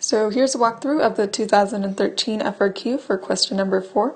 So here's a walkthrough of the 2013 FRQ for question number 4.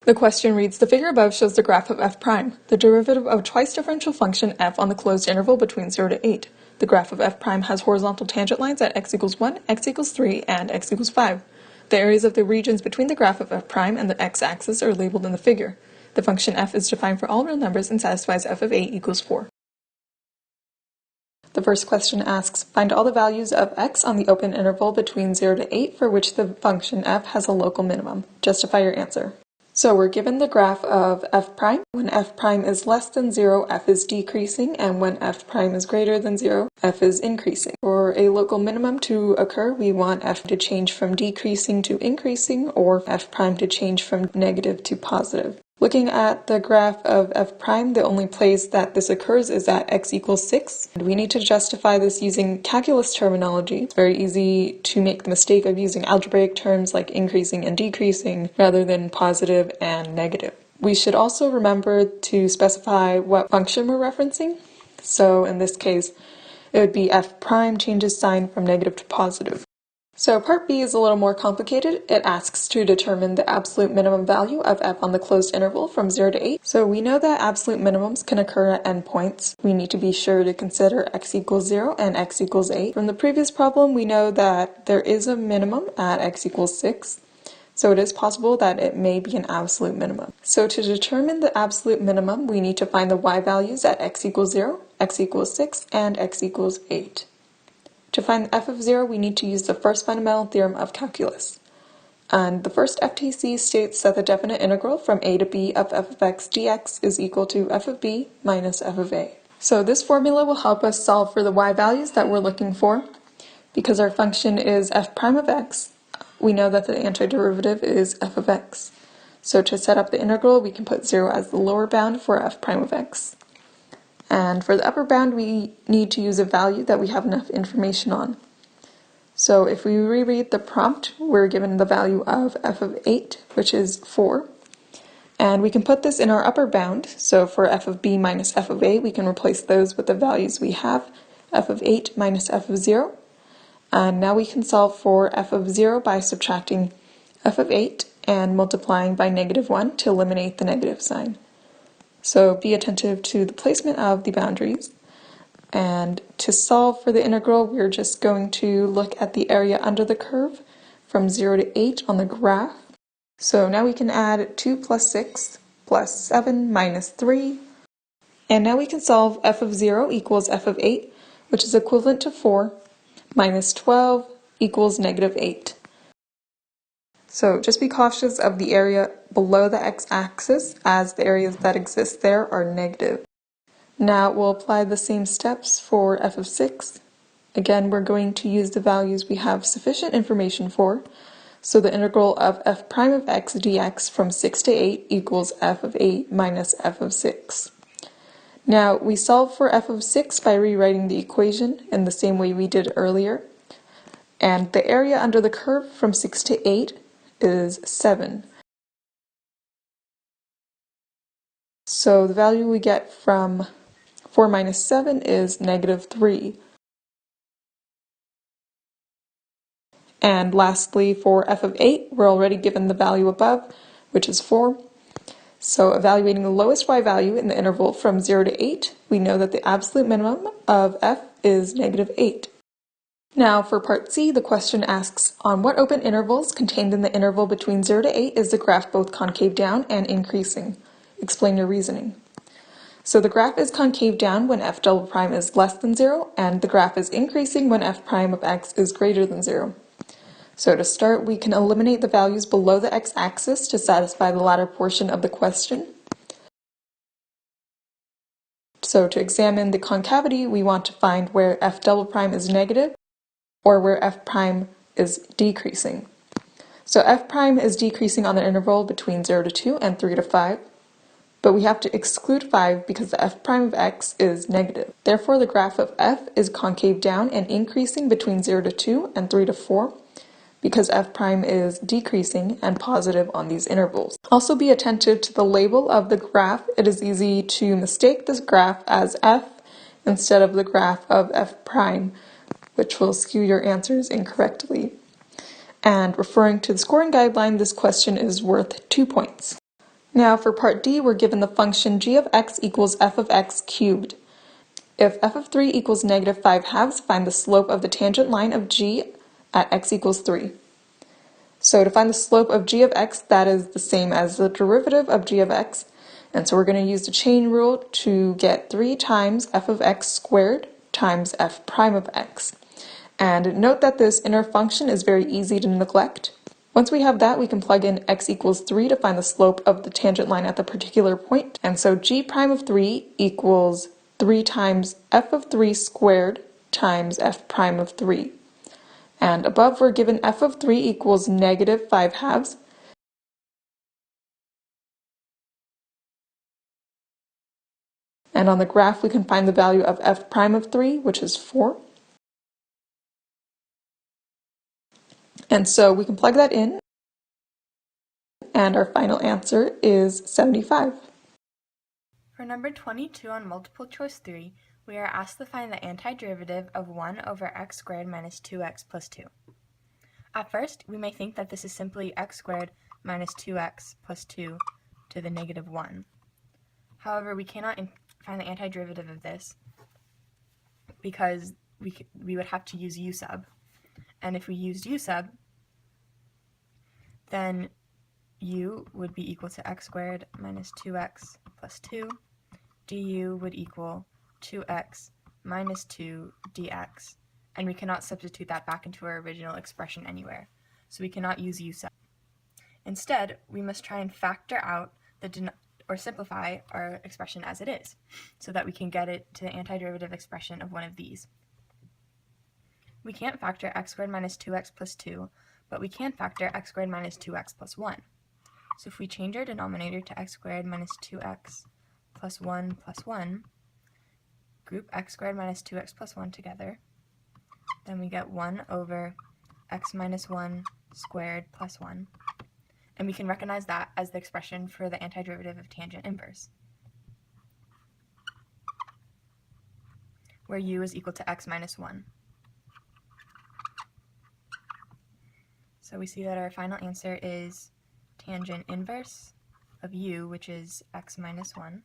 The question reads, the figure above shows the graph of f prime, the derivative of twice differential function f on the closed interval between 0 to 8. The graph of f prime has horizontal tangent lines at x equals 1, x equals 3, and x equals 5. The areas of the regions between the graph of f prime and the x-axis are labeled in the figure. The function f is defined for all real numbers and satisfies f of 8 equals 4. The first question asks, find all the values of x on the open interval between 0 to 8 for which the function f has a local minimum. Justify your answer. So we're given the graph of f prime. When f prime is less than 0, f is decreasing, and when f prime is greater than 0, f is increasing. For a local minimum to occur, we want f to change from decreasing to increasing, or f prime to change from negative to positive. Looking at the graph of f prime, the only place that this occurs is at x equals 6. And we need to justify this using calculus terminology. It's very easy to make the mistake of using algebraic terms like increasing and decreasing rather than positive and negative. We should also remember to specify what function we're referencing. So in this case, it would be f prime changes sign from negative to positive. So part B is a little more complicated. It asks to determine the absolute minimum value of f on the closed interval from 0 to 8. So we know that absolute minimums can occur at endpoints. We need to be sure to consider x equals 0 and x equals 8. From the previous problem, we know that there is a minimum at x equals 6. So it is possible that it may be an absolute minimum. So to determine the absolute minimum, we need to find the y values at x equals 0, x equals 6, and x equals 8. To find f of 0, we need to use the first fundamental theorem of calculus. And the first FTC states that the definite integral from a to b of f of x dx is equal to f of b minus f of a. So this formula will help us solve for the y values that we're looking for. Because our function is f prime of x, we know that the antiderivative is f of x. So to set up the integral, we can put 0 as the lower bound for f prime of x. And for the upper bound, we need to use a value that we have enough information on. So if we reread the prompt, we're given the value of f of 8, which is 4. And we can put this in our upper bound. So for f of b minus f of a, we can replace those with the values we have, f of 8 minus f of 0. And now we can solve for f of 0 by subtracting f of 8 and multiplying by negative 1 to eliminate the negative sign. So be attentive to the placement of the boundaries. And to solve for the integral, we're just going to look at the area under the curve from 0 to 8 on the graph. So now we can add 2 plus 6 plus 7 minus 3. And now we can solve f of 0 equals f of 8, which is equivalent to 4, minus 12 equals negative 8. So just be cautious of the area below the x-axis, as the areas that exist there are negative. Now we'll apply the same steps for f of 6. Again, we're going to use the values we have sufficient information for. So the integral of f prime of x dx from 6 to 8 equals f of 8 minus f of 6. Now we solve for f of 6 by rewriting the equation in the same way we did earlier. And the area under the curve from 6 to 8 is 7. So the value we get from 4 minus 7 is negative 3. And lastly, for f of 8, we're already given the value above, which is 4. So evaluating the lowest y value in the interval from 0 to 8, we know that the absolute minimum of f is negative 8. Now for part C, the question asks, on what open intervals contained in the interval between 0 to 8 is the graph both concave down and increasing? Explain your reasoning. So the graph is concave down when f double prime is less than 0, and the graph is increasing when f prime of x is greater than 0. So to start, we can eliminate the values below the x-axis to satisfy the latter portion of the question. So to examine the concavity, we want to find where f double prime is negative, or where f prime is decreasing. So f prime is decreasing on the interval between 0 to 2 and 3 to 5, but we have to exclude 5 because the f prime of x is negative. Therefore, the graph of f is concave down and increasing between 0 to 2 and 3 to 4, because f prime is decreasing and positive on these intervals. Also be attentive to the label of the graph. It is easy to mistake this graph as f instead of the graph of f prime, which will skew your answers incorrectly. And referring to the scoring guideline, this question is worth 2 points. Now for part D, we're given the function g of x equals f of x cubed. If f of 3 equals negative 5 halves, find the slope of the tangent line of g at x equals 3. So to find the slope of g of x, that is the same as the derivative of g of x. And so we're going to use the chain rule to get 3 times f of x squared times f prime of x. And note that this inner function is very easy to neglect. Once we have that, we can plug in x equals 3 to find the slope of the tangent line at the particular point. And so g prime of 3 equals 3 times f of 3 squared times f prime of 3. And above we're given f of 3 equals negative 5 halves. And on the graph we can find the value of f prime of 3, which is 4. And so we can plug that in, and our final answer is 75. For number 22 on multiple choice 3, we are asked to find the antiderivative of 1 over x squared minus 2x plus 2. At first, we may think that this is simply x squared minus 2x plus 2 to the negative 1. However, we cannot find the antiderivative of this because we would have to use u sub. And if we used u sub, then u would be equal to x squared minus 2x plus 2. Du would equal 2x minus 2 dx. And we cannot substitute that back into our original expression anywhere. So we cannot use u sub. Instead, we must try and factor out or simplify our expression as it is, so that we can get it to the antiderivative expression of one of these. We can't factor x squared minus 2x plus 2, but we can factor x squared minus 2x plus 1. So if we change our denominator to x squared minus 2x plus 1, group x squared minus 2x plus 1 together, then we get 1 over x minus 1 squared plus 1. And we can recognize that as the expression for the antiderivative of tangent inverse, where u is equal to x minus 1. So we see that our final answer is tangent inverse of u, which is x minus 1,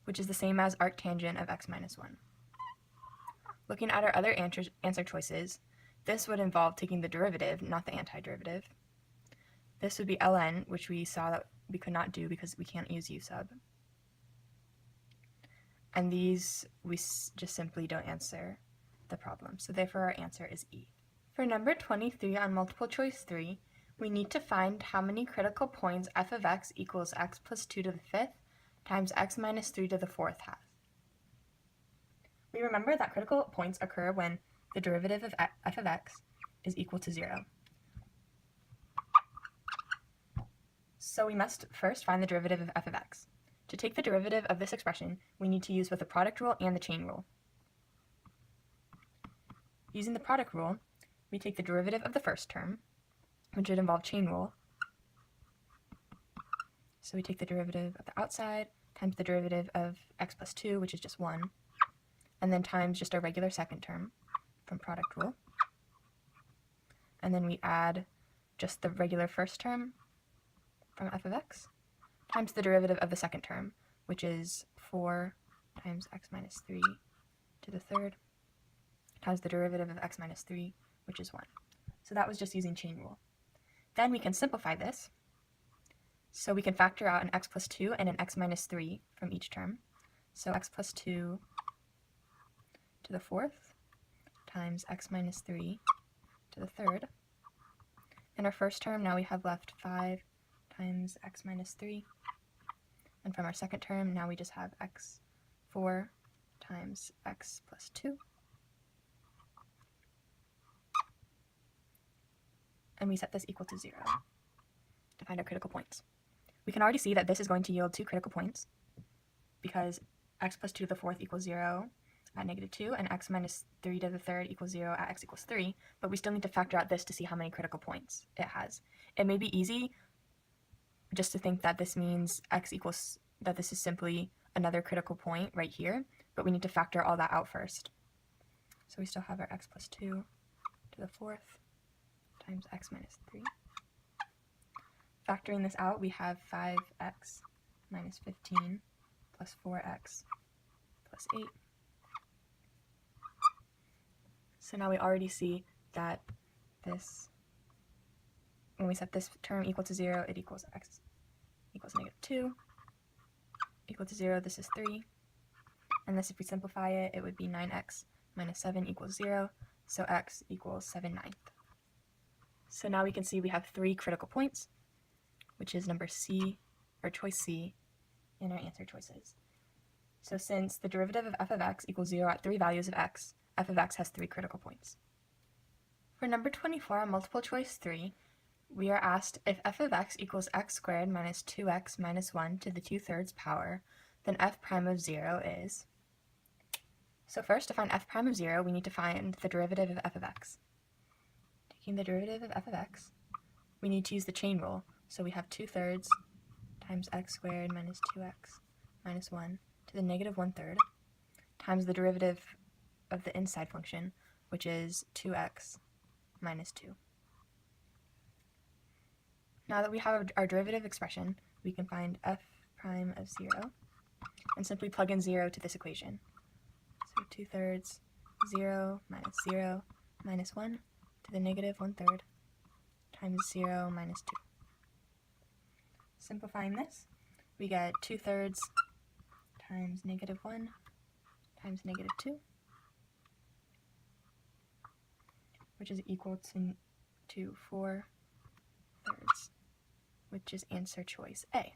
which is the same as arctangent of x minus 1. Looking at our other answer choices, this would involve taking the derivative, not the antiderivative. This would be ln, which we saw that we could not do because we can't use u sub. And these, we just simply don't answer the problem. So therefore our answer is E. For number 23 on multiple choice 3, we need to find how many critical points f of x equals x plus 2 to the 5th times x minus 3 to the 4th has. We remember that critical points occur when the derivative of f of x is equal to 0. So we must first find the derivative of f of x. To take the derivative of this expression, we need to use both the product rule and the chain rule. Using the product rule, we take the derivative of the first term, which would involve chain rule. So we take the derivative of the outside times the derivative of x plus 2, which is just 1, and then times just our regular second term from product rule. And then we add just the regular first term from f of x times the derivative of the second term, which is 4 times x minus 3 to the 3rd times the derivative of x minus 3, which is 1. So that was just using chain rule. Then we can simplify this. So we can factor out an x plus 2 and an x minus 3 from each term. So x plus 2 to the 4th times x minus 3 to the 3rd. In our first term, now we have left 5 times x minus 3. And from our second term, now we just have x4 times x plus 2. And we set this equal to 0 to find our critical points. We can already see that this is going to yield 2 critical points because x plus 2 to the 4th equals 0 at -2, and x minus 3 to the 3rd equals 0 at x equals 3, but we still need to factor out this to see how many critical points it has. It may be easy just to think that this means that this is simply another critical point right here, but we need to factor all that out first. So we still have our x plus 2 to to the 4th times x minus 3. Factoring this out, we have 5x minus 15 plus 4x plus 8. So now we already see that this, when we set this term equal to 0, it equals x equals -2. Equal to 0, this is 3. And this, if we simplify it, it would be 9x minus 7 equals 0. So x equals 7/9. So now we can see we have 3 critical points, which is number C, or choice C, in our answer choices. So since the derivative of f of x equals 0 at 3 values of x, f of x has 3 critical points. For number 24 on multiple choice 3, we are asked if f of x equals x squared minus 2x minus 1 to the 2/3 power, then f prime of 0 is. So first, to find f prime of 0, we need to find the derivative of f of x. Taking the derivative of f of x, we need to use the chain rule. So we have 2/3 times x squared minus 2x minus 1 to the -1/3 times the derivative of the inside function, which is 2x minus 2. Now that we have our derivative expression, we can find f prime of 0 and simply plug in 0 to this equation. So 2/3 0 minus 1 to the -1/3 times 0 minus 2. Simplifying this, we get 2/3 times -1 times -2, which is equal to 4/3, which is answer choice A.